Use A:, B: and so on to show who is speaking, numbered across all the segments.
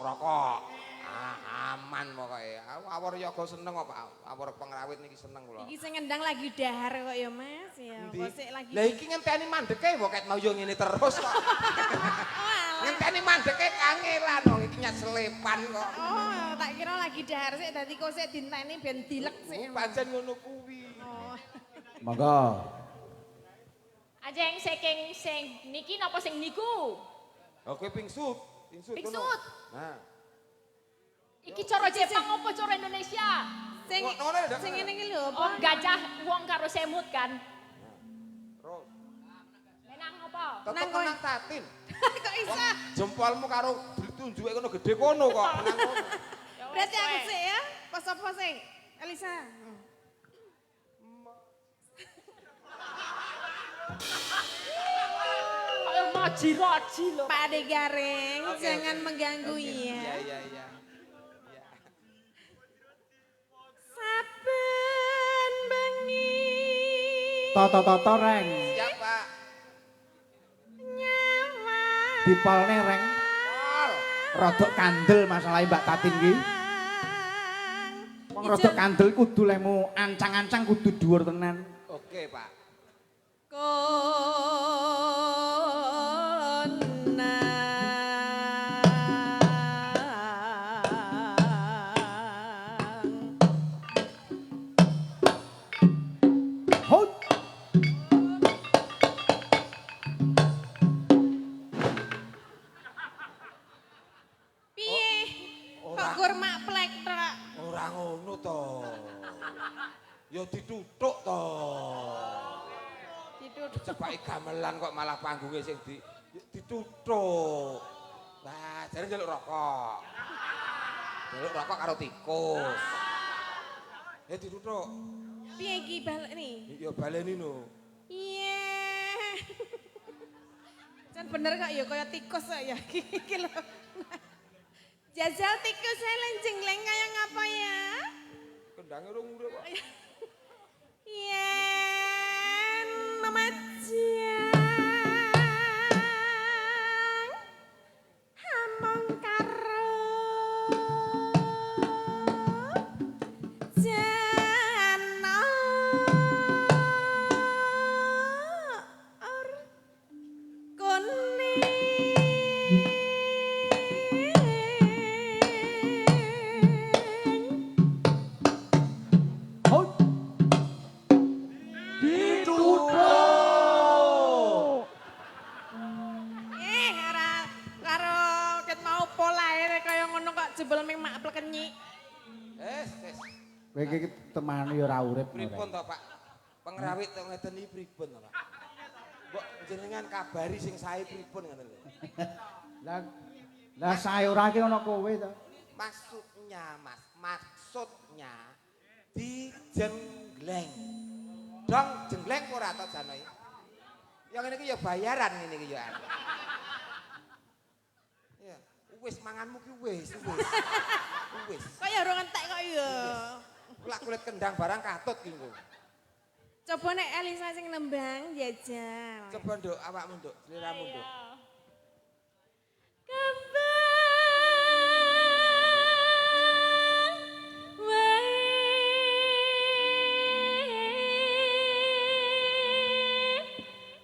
A: rokok. Aman pokoke. Awor yoga seneng kok Pak. Awor pengrawit niki seneng kula.
B: Iki sing ngendang lagi dahar kok ya Mas ya. Kok sik lagi.
A: Lah iki ngenteni mandeke kok ket mau yo ngene terus kok. Ngenteni mandeke kangelan wong iki nyeselepan kok.
B: Oh, tak kira lagi dahar sik dadi kok sik dinteni ben dilek sik.
A: Pancen ngono kuwi.
B: Oh.
C: Monggo.
D: Ajeng saking sing niki napa sing niku?
A: Lah kowe pingsut,
D: Pingsut.
A: Nah.
D: Iki cara Jepang apa cara Indonesia?
B: Sing
A: Ngono
B: sing ngene iki lho
D: Oh,
B: apa?
D: gajah wong karo semut kan.
A: Terus
D: Menang apa?
A: tetep
B: kowe.
A: menang tatin.
B: Kok iso?
A: Jempolmu karo ditunjuke kono gede kono kok menang kono.
B: Berarti aku sih ya. Pas apa sing? Elisa.
D: Kayak maji-raji lho.
B: Pak Ade Garing,
A: Oke,
B: jangan
A: oke.
B: mengganggu
A: Iya
B: ya.
A: iya iya.
B: Saben bengi.
C: Toto-toto reng.
A: Siap Pak.
B: Nyawa.
C: Dipolne reng.
A: Pol.
C: Rodok kandel masalahe Mbak Tatin ki. Wong rodok kandel kudu lemu ancang-ancang kudu dhuwur tenan.
A: Oke Pak.
B: Kona.
C: Hot.
B: Piye?
A: Oh,
B: Kok kurma plek tok?
A: Ora ngono to. Ya dituthuk to.
B: Dituthuk.
A: Cepake gamelan kok malah panggunge sing dituthuk. Wah, jare njaluk rokok. Njaluk rokok karo tikus. Ya dituthuk.
B: Piye iki balik nih?
A: Ya baleni no.
B: Iya. Jan bener kok ya kaya tikus kok ya iki lho. Jajal tikus saya lenjengleng kaya ngapa ya?
A: Kendange urung urip kok.
B: Yen memajang hamong karo jana or kuning.
C: Hot. Dituthuk.
B: Karo ket mau polae kaya ngono kok jebul ming mak plekenyi.
A: Wis.
C: Kowe iki temane ya ora urip.
A: Pripun to Pak? Pengrawit kok ngeten iki pripun to Pak? Mbok jenengan kabari sing sae pripun ngoten lho.
C: Lah sae ora ki ana kowe to.
A: Maksudnya Mas, maksudnya dijenggleng. Dong jenggleng ora to jane. Ya ngene iki ya bayaran ngene iki ya. Ya, wis manganmu ki wis. Wis.
B: Kok ya ora entek kok ya.
A: Kulak kulit kendang barang katut ki engko.
B: Coba nek Elisa sing nembang jajal.
A: Coba nduk awakmu nduk, sliramu nduk.
D: Kembang wae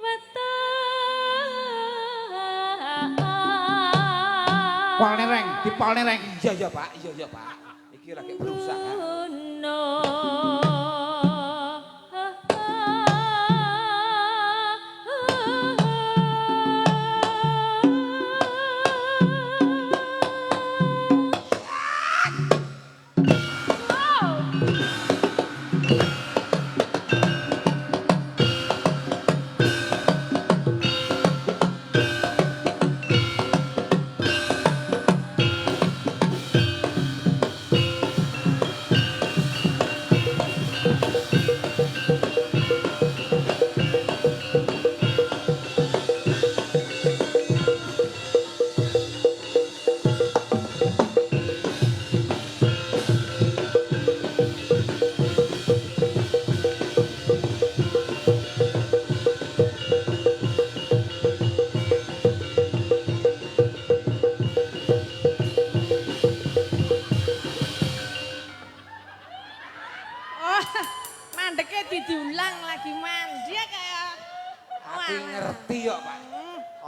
D: weteng.
C: Polne reng, dipolne reng.
A: Iya Pak, iya Pak. Iki lagi berusaha.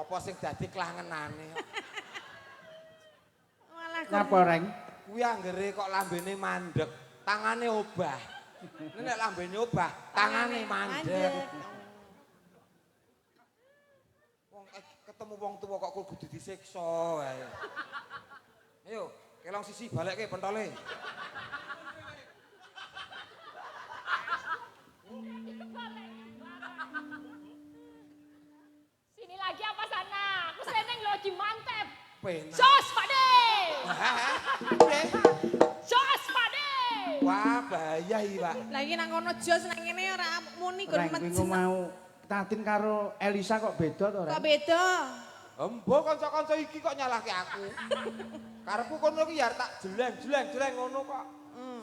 A: Apa sing dadi klangenane?
B: Malah
C: Ngapa, Reng?
A: Kuwi anggere kok lambene mandek, tangane obah. Nek lambene obah, tangane mandek. Wong ketemu wong tuwa kok kudu disiksa wae. Ayo, kelong sisi balekke pentole.
D: Sini lagi apa sana? Aku seneng loh dimantep.
A: Penak.
D: Jos, Pak De.
A: Piye?
D: Jos, Pak De.
A: Wah, bahaya iki, Pak.
B: lagi nang kono jos nang kene ora muni gon
C: Reng, kuwi
B: mejen.
C: mau Tatin karo Elisa kok beda to, Reng?
B: Kok beda?
A: Embo kanca-kanca iki kok nyalahke aku. Karepku kono iki ya tak jeleng ngono kok.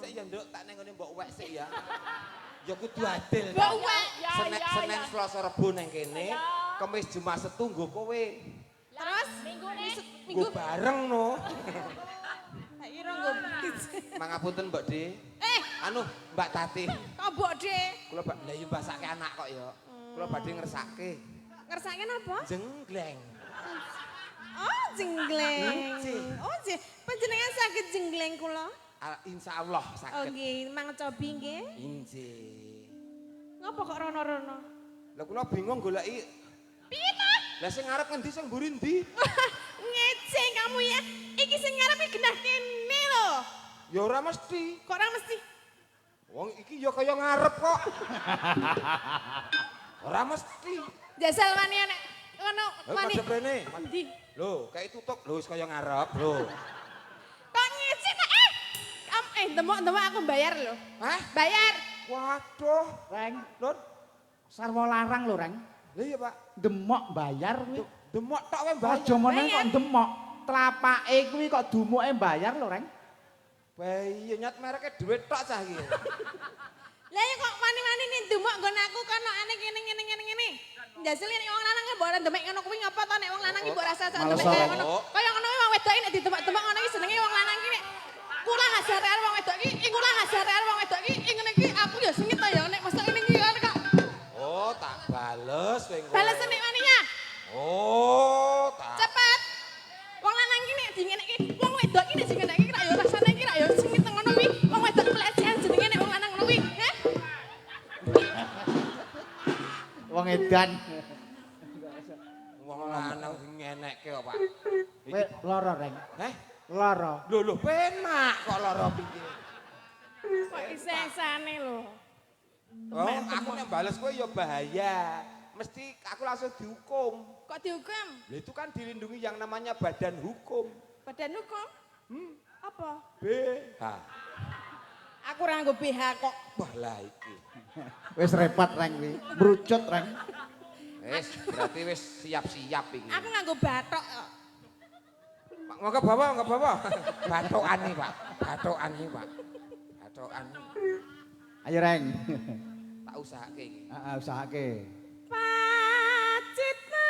A: Sik ya nduk tak neng ngene mbok wek sik ya. Ya kudu adil.
B: Mbok wek.
A: Senin Selasa Rebo neng kene, Kamis Jumat Setu nggo kowe.
B: Terus
D: Minggu nih.
A: Nggo bareng no.
B: Tak kira nggo
A: Mangapunten Mbak De. Anu Mbak Tati.
B: kok mbok De
A: Kula lah ya mbasake anak kok ya. Kula badhe ngersake.
B: ngersake napa?
A: Jenggleng.
B: Oh, jenggleng.
A: Nggih.
B: Oh, panjenengan saged jenggleng kula?
A: Insyaallah
B: Oh,
A: saged.
B: nggih, mang cobi nggih.
A: Injih.
B: Ngapa kok rono-rono?
A: Lah kula bingung goleki.
B: Piye ta?
A: Lah sing ngarep ngendi sing mburi ndi?
B: Ngece kamu ya. Iki sing ngarep iki genah kene lho.
A: Ya ora mesti.
B: Kok ora mesti?
A: Wong iki ya kaya ngarep kok. Ora mesti.
B: Jasal wani nek ngono wani.
A: Madhep rene.
B: Ndi?
A: Lho, kayak tutuk lho wis kaya ngarep lho.
B: Kok ngece ta? Demok aku bayar lho.
A: Hah?
B: Bayar.
A: Waduh.
C: Reng,
A: Lur.
C: sarwa larang lho, Reng.
A: Lah iya, Pak.
C: Demok bayar kuwi.
A: Demok tok wae bayar.
C: Aja meneng
B: Bayar.
C: kok demok. Tlapake kuwi kok dumuke bayar lho, Reng.
A: Bayi nyat mereke duit tok cah iki.
B: Lah ya kok wani-wani nih demok nggon aku kono ane ngene. Jasal nek wong lanang mbok ora demek ngono kuwi ngapa to nek wong lanang iki mbok rasa sak demek kaya ngono. Kaya ngono kuwi wong wedok iki nek didemek-demek ngono iki senenge wong lanang iki nek kula ngajare wong wedok iki, kula ngajare wong wedok iki ngene iki aku ya sengit to ya nek mesti ngene iki kan kok.
A: Oh, tak bales kowe.
B: Bales nek waninya.
A: Oh, tak.
B: Cepet. Wong lanang iki nek dingeneki wong wedok iki nek dingeneki kira ya rasane kira ya sengit ngono kuwi. Wong wedok pelecehan jenenge nek wong lanang ngono kuwi. Heh.
C: Wong edan.
A: Wong lanang sing ngenekke kok, Pak.
C: Kowe lara, Reng.
A: Heh?
C: Lara.
A: Lho, penak kok lara piye.
B: Kok isesane lho.
A: Oh, aku nek bales kowe ya bahaya. Mesti aku langsung dihukum.
B: Kok dihukum?
A: Lah itu kan dilindungi yang namanya badan hukum.
B: Badan hukum? Apa?
A: BH.
B: Aku ora nggo BH kok.
A: Wah lah iki.
C: Wis repot, Reng kuwi. Mbrucut, Reng.
A: Wis, berarti wis siap-siap iki.
B: Aku nganggo bathok kok.
A: Pak, nggak bawa. Batokan nih, Pak. Batokan nih, Pak. Batokan.
C: Ayo, Reng.
A: Tak usahake iki.
C: Heeh, usahake.
B: Pacitna.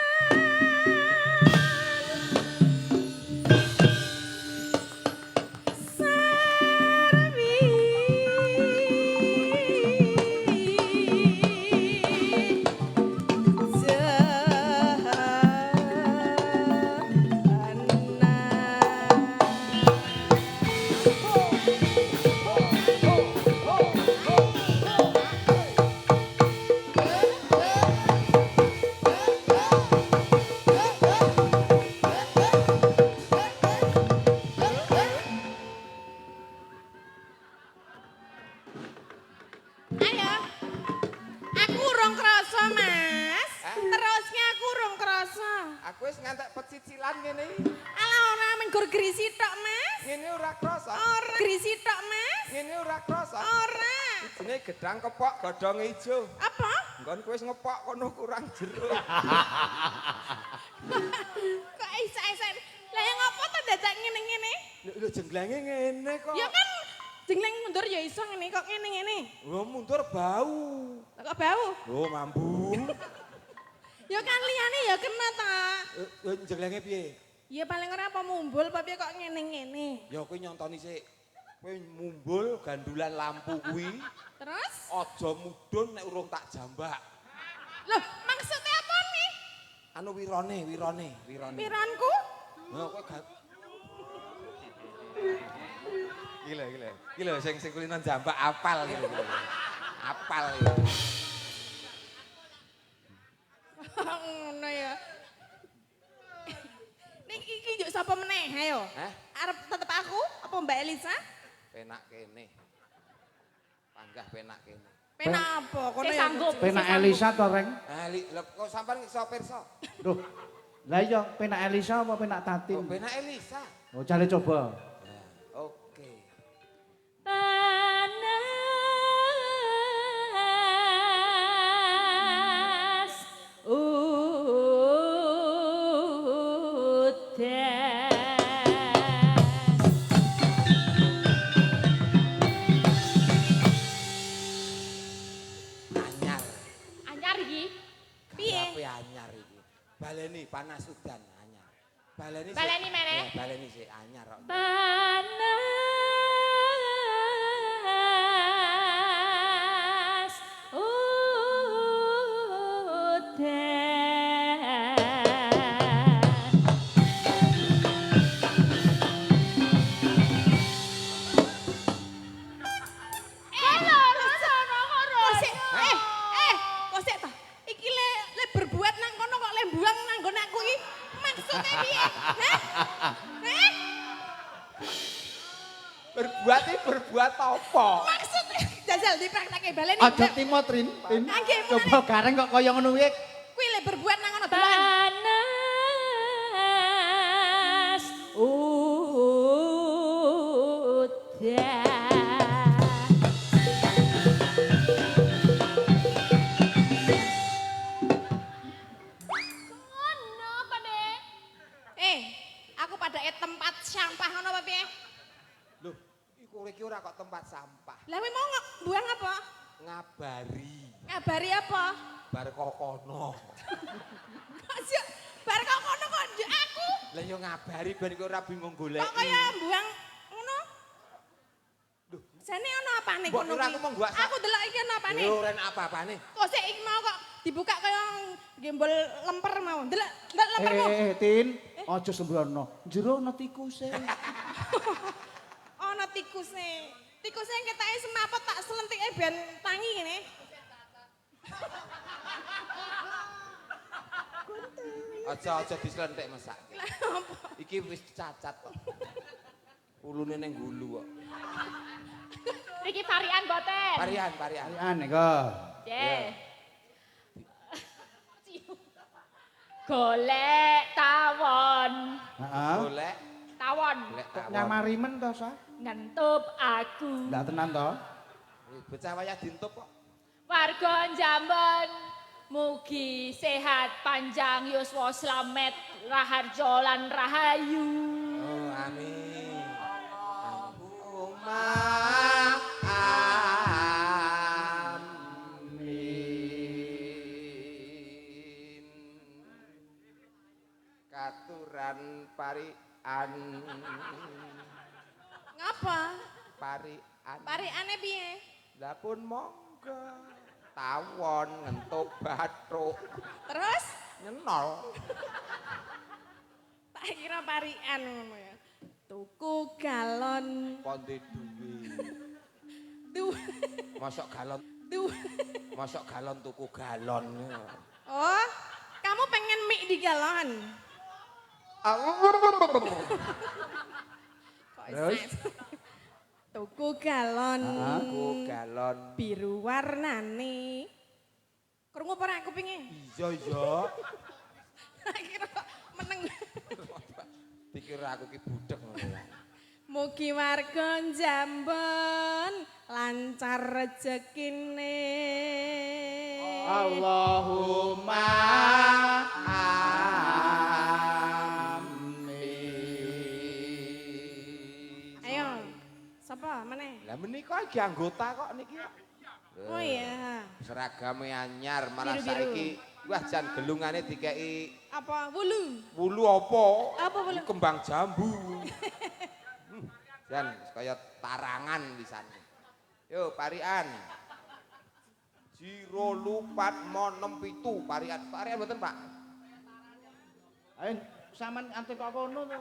B: Sarwi. Ayo. Aku urung krasa, Mas. Terusnya aku urung krasa.
A: Aku wis ngantek pecicilan ngene iki.
B: Alah ora menggur grisi tok, Mas.
A: Ngene ora krasa.
B: Ora grisi tok, Mas.
A: Ngene ora krasa.
B: Ora.
A: Jenenge gedang kepok godhong ijo.
B: Apa?
A: Nggon kowe wis ngepok kono kurang jeruk.
B: Kok isa-isa. Lah yang apa to dadak ngene-ngene?
A: Lho jenglenge ngene kok.
B: Ya kan jengleng mundur ya iso ngene kok ngene-ngene.
A: Lho mundur bau.
B: Lah kok bau?
A: Lho mambu.
B: Ya kan liyane ya kena ta.
A: Jenglenge piye?
B: Ya paling ora apa mumbul apa piye kok ngene-ngene.
A: Ya kowe nyontoni sik. Kowe mumbul gandulan lampu kuwi.
B: Terus?
A: Aja mudhun nek urung tak jambak.
B: Loh, maksudnya apa nih?
A: Anu wirone.
B: Piranku?
A: Nah, kowe gak Gila sing kulino jambak apal gitu. Apal gitu.
B: Ngono ya. Iki njuk sapa meneh ayo?
A: Hah?
B: Arep tetep aku apa Mbak Elisa?
A: Penak kene. Panggah penak kene.
B: Penak apa? Kono
D: Saya
B: ya.
D: sanggup.
C: Penak Elisa to, Reng?
A: Lho kok sampean iso pirsa?
C: Loh. Lah iya, penak Elisa apa penak Tatin?
A: Kok penak Elisa?
C: Oh, cari coba.
A: Nah, oke.
D: Panas
A: Anyar.
D: anyar iki.
B: Piye?
A: Tapi anyar iki. Baleni panas udan anyar. Baleni sik.
D: Baleni meneh?
A: Ya, baleni sik anyar kok.
D: Panas udan. Loro sono ngono.
B: Kok sik ta? Iki le berbuat nang kono kok le buang nang nggon aku iki. Maksudnya piye? Hah? Hah?
A: Berbuat apa?
B: Maksudnya jajal dipraktekke baleni.
C: Aja timo Trin. Tin.
B: Nggih,
C: Coba gareng kok kaya ngono kuwi.
B: Kuwi le berbuat nang ngono dolan.
D: Panas udan. Ngono apa deh?
B: Aku pada tempat sampah ngono apa piye?
A: Loh, iku iki ora kok tempat sampah.
B: Lah kowe mau buang apa?
A: Ngabari.
B: Ngabari apa?
A: Bar kokono.
B: Kok sih bar kok kono kok njuk aku?
A: Lah yo ngabari ben kowe ora bingung goleki.
B: Kok kaya buang ngono?
A: Duh,
B: Jane ono apane
A: mbok
B: kono
A: ora
B: kuwi?
A: aku mau gua
B: Aku delok iki ono apane?
A: Yo ora apa-apane.
B: Kok sik iki mau kok dibuka kaya gembol lemper mau. Delok lempermu.
C: Tin. Aja sembrono. Jero ana tikuse.
B: Ono tikuse. Tikuse ketake semaput tak selentike ben tangi ngene.
A: Aja dislentik mesak.
B: Lah apa?
A: Iki wis cacat kok. Ulune ning gulu kok.
D: Niki varian boten.
A: Varian.
C: Arian iko.
D: Nggih. Golek tawon.
C: Heeh.
A: Golek
D: Tawon.
A: golek
C: Kok
A: tawon.
C: nyamari men to, Sa?
D: Ngentup aku.
C: Ndak tenan to?
A: Bocah wayah dintup kok.
D: Warga Jamban mugi sehat panjang yuswa slamet raharjo lan rahayu.
A: Oh, amin. Allahumma amin. Katuran parian.
B: Ngapa?
A: Parian.
B: Parikane piye?
A: Lah pun monggo. Tawon ngentup bathuk.
B: Terus
A: Nyenol.
B: tak kira parikan ngono ya. Tuku galon.
A: Ponde duwe.
B: Tuh.
A: Mosok galon,
B: Tuh.
A: mosok galon tuku galon.
B: Oh, kamu pengen mie di galon? Kok
C: Terus?
B: Tuku galon.
A: Tuku galon.
B: Biru warnane. Krungu apa ora kupinge?
A: Iya.
B: Tak kira kok meneng.
A: Pikir aku ki budek ngono ya.
B: Mugi warga Jamban lancar rezekine.
C: Allahumma amin.
B: Ayo, sapa meneh?
A: Lah menika iki anggota kok niki.
B: Oh iya.
A: Seragame anyar, malah
B: Biru-biru.
A: saiki wah jan gelungane dikeki
B: Apa wulu?
A: wulu apa?
B: Apa wulu?
A: Kembang jambu. Jan kaya tarangan pisan. Yo parian. 0 lupat mo 67 parian. Parian mboten, Pak?
C: Ayo sampean ante kok kono to.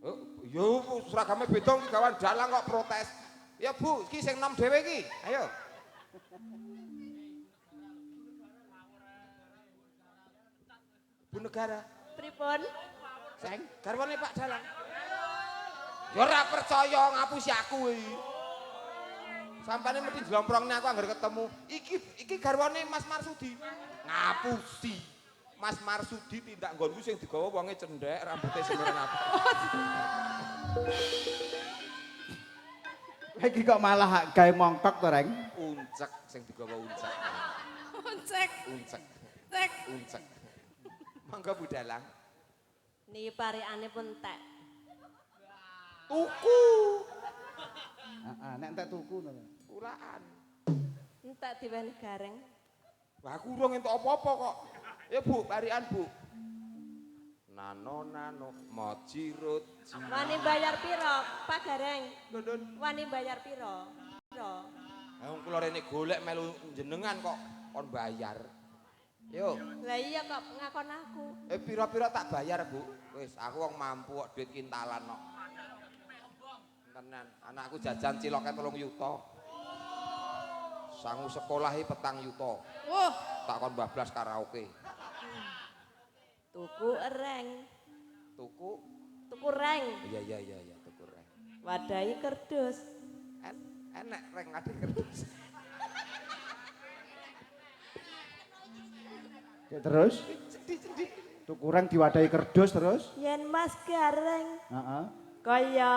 A: Oh, yo seragame beda iki gawan dalang kok protes. Ya Bu, iki sing nom dhewe iki. Ayo. Bu negara.
B: Pripun?
A: Sing garwane Pak Dalang. Ya ora percaya ngapusi aku iki. Sampane mesti jlomprongnya aku anggar ketemu. Iki garwane Mas Marsudi. Ngapusi. Mas Marsudi tindak nggonku sing digawa wonge cendhek, rambute semereng apa.
C: Iki kok malah gawe mongkok to, Reng?
A: Uncek sing digawa uncek.
B: Uncek.
A: Uncek.
B: Cek.
A: Uncek. Mangga Bu Dalang.
B: Niki parikane pun entek.
A: Tuku.
C: Heeh, nek entek tuku to.
A: Ulaan.
B: Entek diweni gareng.
A: Lah aku urung entuk apa-apa kok. Ya Bu, parikan Bu. Nano mojirut.
B: Wani bayar piro, Pak Gareng?
A: Dun.
B: Wani bayar piro? Piro?
A: Wong kula rene golek melu jenengan kok kon bayar. Yo.
B: Lah iya kok ngakon aku.
A: Pira-pira tak bayar, Bu. Wis, aku wong mampu kok duit kintalan kok. Tenan, anakku jajan ciloke 3 yuta. Sangu sekolahi 4 yuta.
B: Wuh,
A: Tak kon bablas karaoke.
B: tuku reng.
A: Tuku
B: Reng.
A: iya tuku reng.
B: Wadahi kerdus.
A: Enek reng ade kertas.
C: Terus
A: Cedik.
C: tuku reng diwadahi kerdus terus.
B: Yen Mas Gareng
C: Heeh.
B: kaya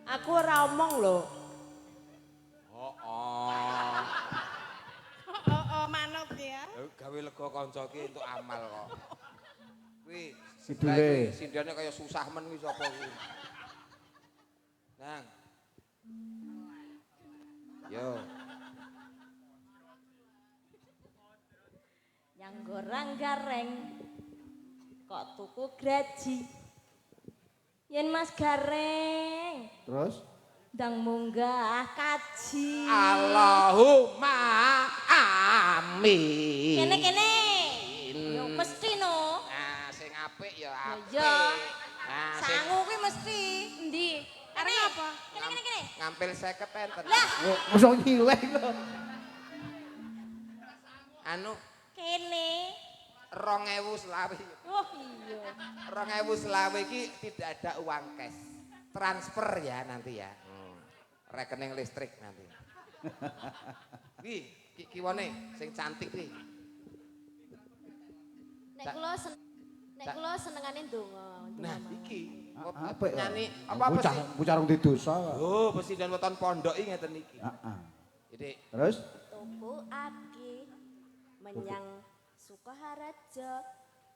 B: aku ora omong lho. Oh, manut ya.
A: Gawe lega kanca ki entuk amal kok. Kuwi
C: Sidule.
A: sindane kaya susah men kuwi sapa kuwi. Nang. Yo.
B: Yang gorang gareng kok tuku graji. Yen Mas Gareng
C: Terus
B: ndang munggah kaji.
A: Allahumma amin.
B: Kene. Yo mesti no.
A: Nah, sing apik ya apik.
B: Iya.
A: Nah, sing
B: Sangu kuwi mesti. Endi? Karena apa? Kene.
A: ngampil 50 enten.
B: Lah,
C: mosok nyileh lho.
A: Anu
B: kene.
A: 2000 selawi.
B: Oh iya.
A: 2000 selawi iki tidak ada uang cash. Transfer ya nanti ya. Rekening listrik nanti. Ki kiwane sing cantik iki.
D: Nek kula senengane ndonga.
A: Nah, iki
C: Apa ya?
A: nyanyi apa sih?
C: Bocah rung di dosa.
A: Oh, presiden weton pondok iki ngeten iki.
C: Heeh.
A: Jadi
C: Terus
B: Tuku aki menyang Sukoharjo.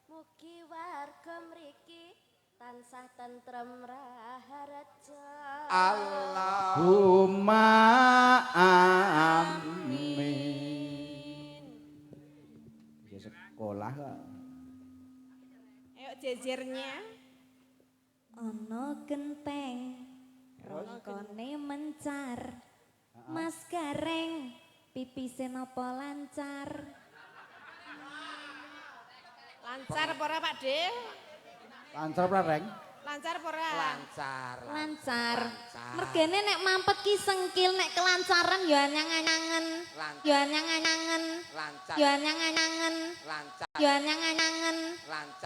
B: Mugi warga mriki tansah tentrem raharja.
C: Allahumma amin. Ya sekolah kok.
B: Ayo jejernya. Ono genteng rongkone mencar. Mas Gareng pipise napa lancar? Lancar apa ora Pak De?
C: Lancar apa, Reng?
B: Lancar apa ora?
A: lancar.
B: Mergene nek mampet ki sengkil nek kelancaran ya nyang-nyangen. Ya nyang-nyangen.
A: Lancar.
B: Ya nyang-nyangen.
A: Lancar.
B: Ya nyang-nyangen.
A: Lancar.